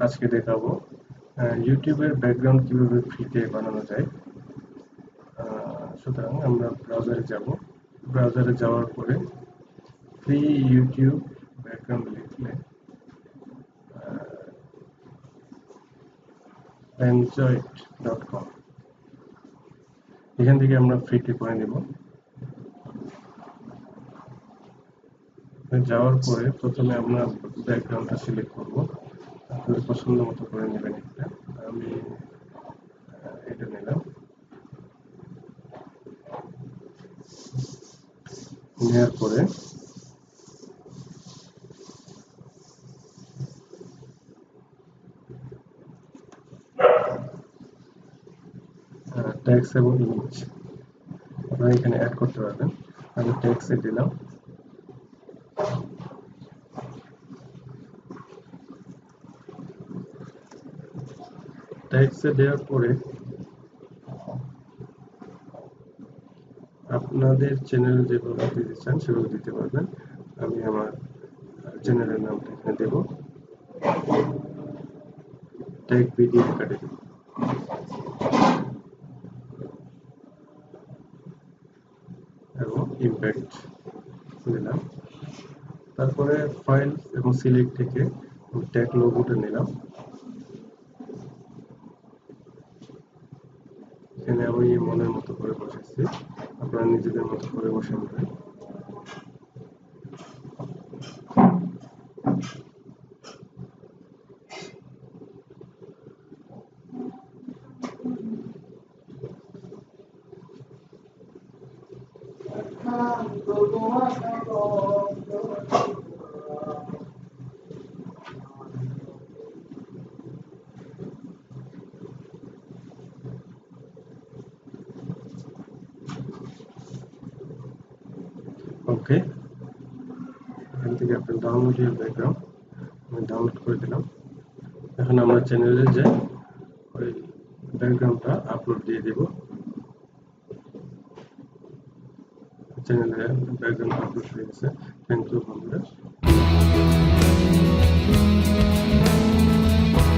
আজকে দেখাবো ইউটিউবের ব্যাকগ্রাউন্ড কিভাবে ফ্রিতে বানানো যায়। সুতরাং আমরা ব্রাউজারে যাব। ব্রাউজারে যাওয়ার পরে ফ্রি ইউটিউব ব্যাকগ্রাউন্ড লিখলে android.com এখান থেকে আমরা ফ্রিতে করে নেব। যাওয়ার পরে প্রথমে আমরা ব্যাকগ্রাউন্ডটা সিলেক্ট করব, আপনাদের পছন্দ মতো করে নেবেন। আমি এটা নিলাম। নেওয়ার পরে টেক্সট এবং ইমেজ আপনারা এখানে অ্যাড করতে পারবেন। আমি টেক্সটে দিলাম। টেক্সটে দেওয়ার পরে আপনাদের চ্যানেল যেভাবে দিতে চান সেভাবে দিতে পারবেন। আমি আমার চ্যানেলের নামটা এখানে দেব, টেক ভিডিও একাডেমি এবং ইম্প্যাক্ট দিলাম। তারপরে ফাইল এবং সিলেক্ট থেকে ট্যাগ লোগোটা নিলাম। এখানে আমি মনের মতো করে বসেছি, আপনারা নিজেদের মতো করে বসে নেবেন। ওকে, এখান থেকে আপনার ডাউনলোড ইউর ব্যাকগ্রাউন্ড আমি ডাউনলোড করে দিলাম। এখন আমরা চ্যানেলে যাই, ওই ব্যাকগ্রাউন্ডটা আপলোড দিয়ে দেব। চ্যানেলে ব্যাকগ্রাউন্ড আপলোড হয়ে গেছে। থ্যাংক ইউ বন্ধুরা।